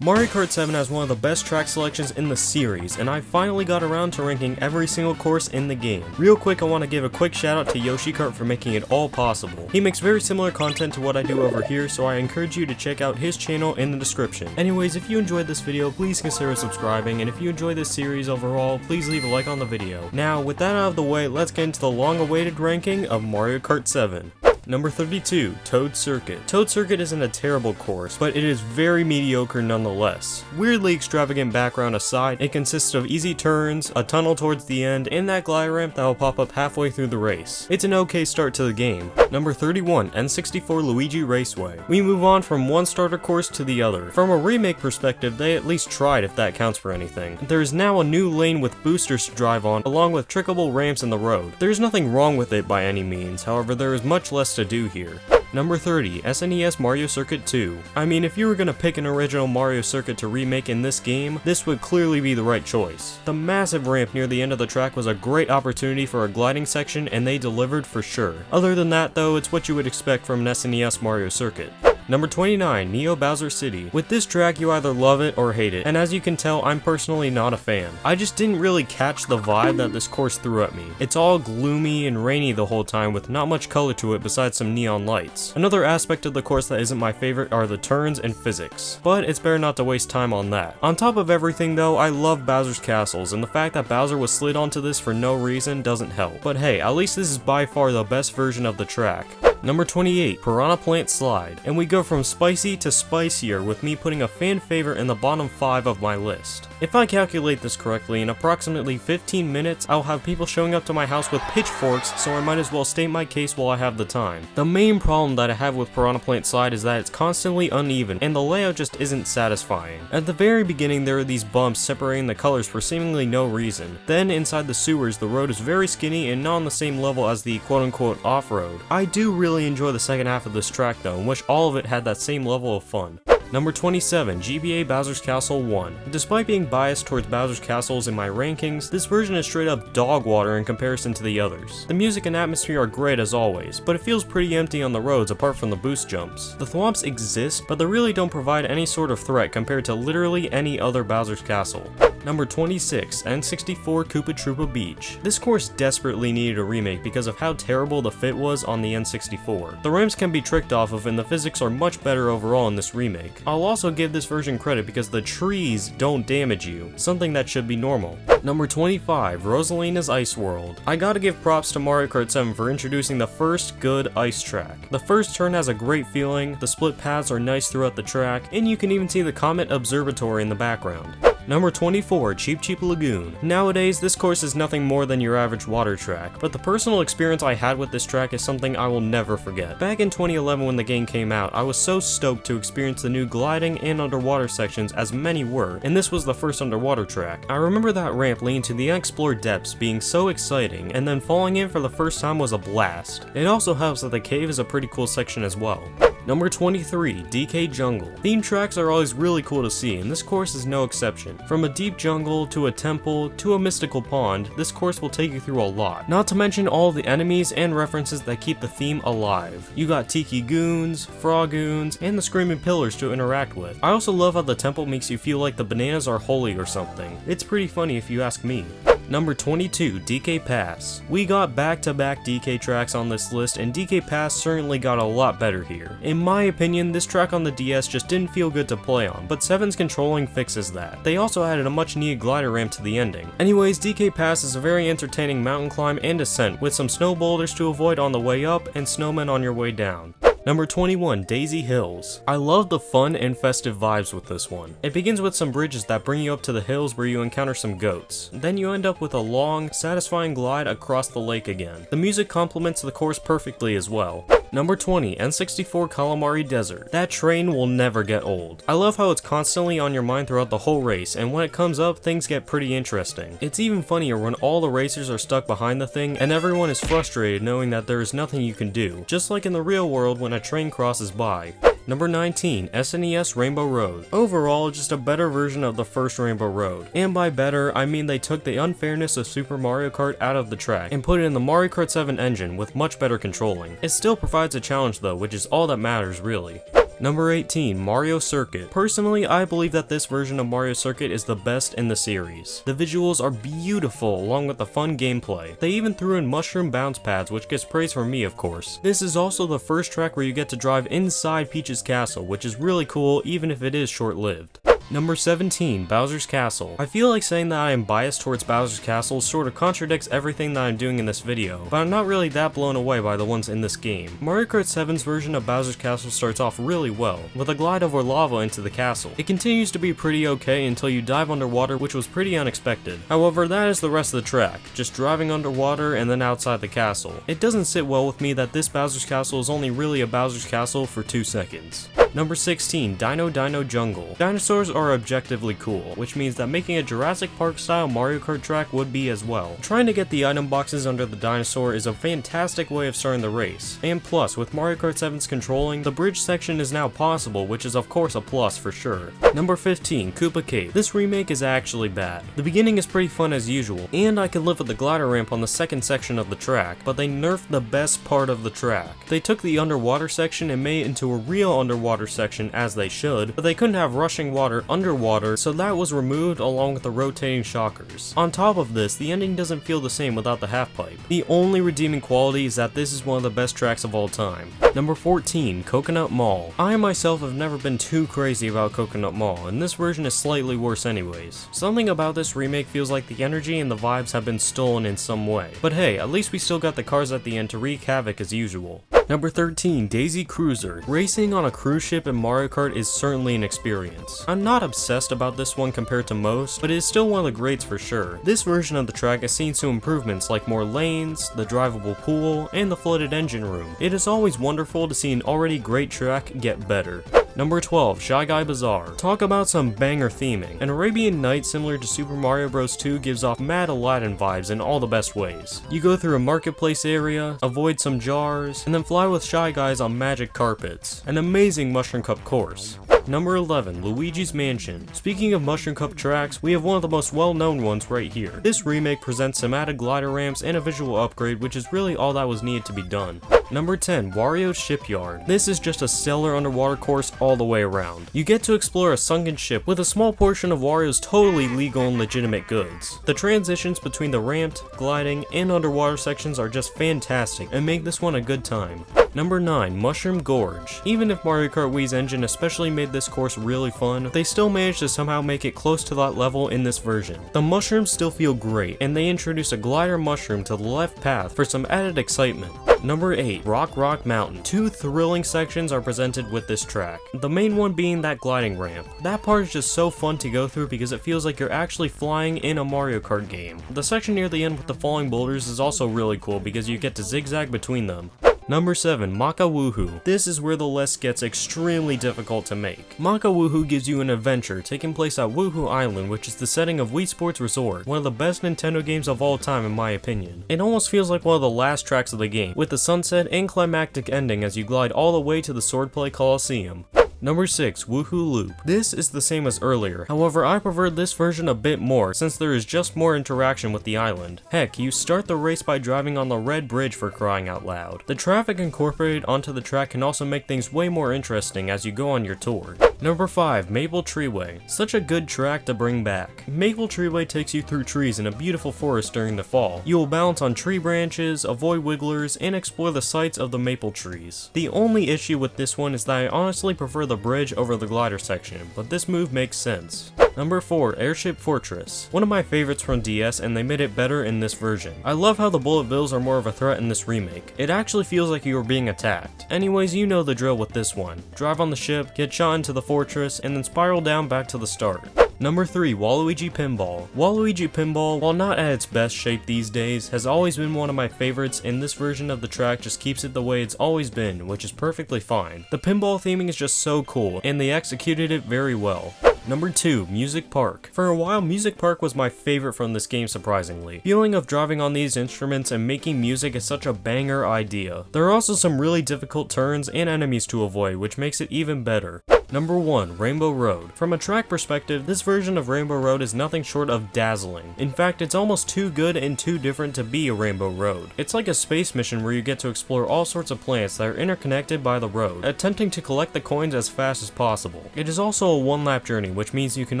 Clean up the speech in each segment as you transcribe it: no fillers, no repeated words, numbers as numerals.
Mario Kart 7 has one of the best track selections in the series, and I finally got around to ranking every single course in the game. Real quick, I want to give a quick shout out to Yoshi Kart for making it all possible. He makes very similar content to what I do over here, so I encourage you to check out his channel in the description. Anyways, if you enjoyed this video, please consider subscribing, and if you enjoy this series overall, please leave a like on the video. Now, with that out of the way, let's get into the long-awaited ranking of Mario Kart 7. Number 32, Toad Circuit. Toad Circuit isn't a terrible course, but it is very mediocre nonetheless. Weirdly extravagant background aside, it consists of easy turns, a tunnel towards the end, and that glide ramp that will pop up halfway through the race. It's an okay start to the game. Number 31, N64 Luigi Raceway. We move on from one starter course to the other. From a remake perspective, they at least tried if that counts for anything. There is now a new lane with boosters to drive on, along with trickable ramps in the road. There's nothing wrong with it by any means, however there is much less to do here. Number 30, SNES Mario Circuit 2. I mean, if you were gonna pick an original Mario Circuit to remake in this game, this would clearly be the right choice. The massive ramp near the end of the track was a great opportunity for a gliding section, and they delivered for sure. Other than that though, it's what you would expect from an SNES Mario Circuit. Number 29, Neo Bowser City. With this track, you either love it or hate it, and as you can tell, I'm personally not a fan. I just didn't really catch the vibe that this course threw at me. It's all gloomy and rainy the whole time with not much color to it besides some neon lights. Another aspect of the course that isn't my favorite are the turns and physics, but it's better not to waste time on that. On top of everything though, I love Bowser's castles, and the fact that Bowser was slid onto this for no reason doesn't help. But hey, at least this is by far the best version of the track. Number 28, Piranha Plant Slide, and we go from spicy to spicier with me putting a fan favorite in the bottom 5 of my list. If I calculate this correctly, in approximately 15 minutes, I'll have people showing up to my house with pitchforks, so I might as well state my case while I have the time. The main problem that I have with Piranha Plant Slide is that it's constantly uneven, and the layout just isn't satisfying. At the very beginning, there are these bumps separating the colors for seemingly no reason. Then, inside the sewers, the road is very skinny and not on the same level as the quote-unquote off-road. I do really enjoy the second half of this track though, and wish all of it had that same level of fun. Number 27, GBA Bowser's Castle 1. Despite being biased towards Bowser's Castles in my rankings, this version is straight up dog water in comparison to the others. The music and atmosphere are great as always, but it feels pretty empty on the roads apart from the boost jumps. The thwomps exist, but they really don't provide any sort of threat compared to literally any other Bowser's Castle. Number 26, N64 Koopa Troopa Beach. This course desperately needed a remake because of how terrible the fit was on the N64. The ramps can be tricked off of and the physics are much better overall in this remake. I'll also give this version credit because the trees don't damage you, something that should be normal. Number 25, Rosalina's Ice World. I gotta give props to Mario Kart 7 for introducing the first good ice track. The first turn has a great feeling, the split paths are nice throughout the track, and you can even see the Comet Observatory in the background. Number 24, Cheep Lagoon. Nowadays, this course is nothing more than your average water track, but the personal experience I had with this track is something I will never forget. Back in 2011 when the game came out, I was so stoked to experience the new gliding and underwater sections as many were, and this was the first underwater track. I remember that ramp leading to the unexplored depths being so exciting, and then falling in for the first time was a blast. It also helps that the cave is a pretty cool section as well. Number 23, DK Jungle. Theme tracks are always really cool to see, and this course is no exception. From a deep jungle, to a temple, to a mystical pond, this course will take you through a lot. Not to mention all the enemies and references that keep the theme alive. You got Tiki Goons, Frogoons, and the Screaming Pillars to interact with. I also love how the temple makes you feel like the bananas are holy or something. It's pretty funny if you ask me. Number 22, DK Pass. We got back-to-back DK tracks on this list, and DK Pass certainly got a lot better here. In my opinion, this track on the DS just didn't feel good to play on, but 7's controlling fixes that. They also added a much-needed glider ramp to the ending. Anyways, DK Pass is a very entertaining mountain climb and descent, with some snow boulders to avoid on the way up, and snowmen on your way down. Number 21, Daisy Hills. I love the fun and festive vibes with this one. It begins with some bridges that bring you up to the hills where you encounter some goats. Then you end up with a long, satisfying glide across the lake again. The music complements the course perfectly as well. Number 20, N64 Kalimari Desert. That train will never get old. I love how it's constantly on your mind throughout the whole race, and when it comes up, things get pretty interesting. It's even funnier when all the racers are stuck behind the thing, and everyone is frustrated knowing that there is nothing you can do, just like in the real world when a train crosses by. Number 19, SNES Rainbow Road. Overall, just a better version of the first Rainbow Road. And by better, I mean they took the unfairness of Super Mario Kart out of the track and put it in the Mario Kart 7 engine with much better controlling. It still provides a challenge though, which is all that matters really. Number 18, Mario Circuit. Personally, I believe that this version of Mario Circuit is the best in the series. The visuals are beautiful along with the fun gameplay. They even threw in mushroom bounce pads, which gets praise from me of course. This is also the first track where you get to drive inside Peach's castle, which is really cool even if it is short-lived. Number 17, Bowser's Castle. I feel like saying that I am biased towards Bowser's Castle sort of contradicts everything that I'm doing in this video, but I'm not really that blown away by the ones in this game. Mario Kart 7's version of Bowser's Castle starts off really well, with a glide over lava into the castle. It continues to be pretty okay until you dive underwater, which was pretty unexpected. However, that is the rest of the track, just driving underwater and then outside the castle. It doesn't sit well with me that this Bowser's Castle is only really a Bowser's Castle for 2 seconds. Number 16, Dino Dino Jungle. Dinosaurs are objectively cool, which means that making a Jurassic Park style Mario Kart track would be as well. Trying to get the item boxes under the dinosaur is a fantastic way of starting the race, and plus with Mario Kart 7's controlling, the bridge section is now possible, which is of course a plus for sure. Number 15, Koopa Cape. This remake is actually bad. The beginning is pretty fun as usual, and I could live with the glider ramp on the second section of the track, but they nerfed the best part of the track. They took the underwater section and made it into a real underwater section as they should, but they couldn't have rushing water underwater, so that was removed along with the rotating shockers. On top of this, the ending doesn't feel the same without the half pipe. The only redeeming quality is that this is one of the best tracks of all time. Number 14, Coconut Mall. I myself have never been too crazy about Coconut Mall, and this version is slightly worse anyways. Something about this remake feels like the energy and the vibes have been stolen in some way. But hey, at least we still got the cars at the end to wreak havoc as usual. Number 13, Daisy Cruiser. Racing on a cruise ship in Mario Kart is certainly an experience. I'm not obsessed about this one compared to most, but it is still one of the greats for sure. This version of the track has seen some improvements like more lanes, the drivable pool, and the flooded engine room. It is always wonderful to see an already great track get better. Number 12, Shy Guy Bazaar. Talk about some banger theming. An Arabian Night similar to Super Mario Bros. 2 gives off mad Aladdin vibes in all the best ways. You go through a marketplace area, avoid some jars, and then fly with Shy Guys on magic carpets. An amazing Mushroom Cup course. Number 11, Luigi's Mansion. Speaking of Mushroom Cup tracks, we have one of the most well-known ones right here. This remake presents some added glider ramps and a visual upgrade, which is really all that was needed to be done. Number 10, Wario Shipyard. This is just a stellar underwater course all the way around. You get to explore a sunken ship with a small portion of Wario's totally legal and legitimate goods. The transitions between the ramped, gliding, and underwater sections are just fantastic and make this one a good time. Number 9, Mushroom Gorge. Even if Mario Kart Wii's engine especially made this course really fun, they still managed to somehow make it close to that level in this version. The mushrooms still feel great, and they introduce a glider mushroom to the left path for some added excitement. Number 8, Rock Mountain. 2 thrilling sections are presented with this track. The main one being that gliding ramp. That part is just so fun to go through because it feels like you're actually flying in a Mario Kart game. The section near the end with the falling boulders is also really cool because you get to zigzag between them. Number 7, Maka Woohoo. This is where the list gets extremely difficult to make. Maka Woohoo gives you an adventure taking place at Woohoo Island, which is the setting of Wii Sports Resort, one of the best Nintendo games of all time in my opinion. It almost feels like one of the last tracks of the game, with the sunset and climactic ending as you glide all the way to the Swordplay Coliseum. Number 6, Woohoo Loop. This is the same as earlier, however I prefer this version a bit more since there is just more interaction with the island. Heck, you start the race by driving on the red bridge for crying out loud. The traffic incorporated onto the track can also make things way more interesting as you go on your tour. Number 5, Maple Treeway. Such a good track to bring back. Maple Treeway takes you through trees in a beautiful forest during the fall. You will balance on tree branches, avoid wigglers, and explore the sights of the maple trees. The only issue with this one is that I honestly prefer the bridge over the glider section, but this move makes sense. Number 4, Airship Fortress. One of my favorites from DS, and they made it better in this version. I love how the bullet bills are more of a threat in this remake. It actually feels like you are being attacked. Anyways, you know the drill with this one. Drive on the ship, get shot into the fortress, and then spiral down back to the start. Number 3, Waluigi Pinball. Waluigi Pinball, while not at its best shape these days, has always been one of my favorites, and this version of the track just keeps it the way it's always been, which is perfectly fine. The pinball theming is just so cool, and they executed it very well. Number 2, Music Park. For a while, Music Park was my favorite from this game surprisingly. Feeling of driving on these instruments and making music is such a banger idea. There are also some really difficult turns and enemies to avoid, which makes it even better. Number 1. Rainbow Road. From a track perspective, this version of Rainbow Road is nothing short of dazzling. In fact, it's almost too good and too different to be a Rainbow Road. It's like a space mission where you get to explore all sorts of planets that are interconnected by the road, attempting to collect the coins as fast as possible. It is also a one-lap journey, which means you can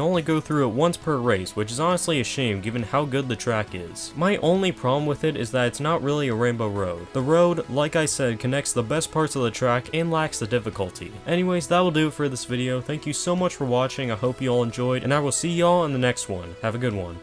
only go through it once per race, which is honestly a shame given how good the track is. My only problem with it is that it's not really a Rainbow Road. The road, like I said, connects the best parts of the track and lacks the difficulty. Anyways, that will do it for this video. Thank you so much for watching, I hope you all enjoyed, and I will see y'all in the next one. Have a good one.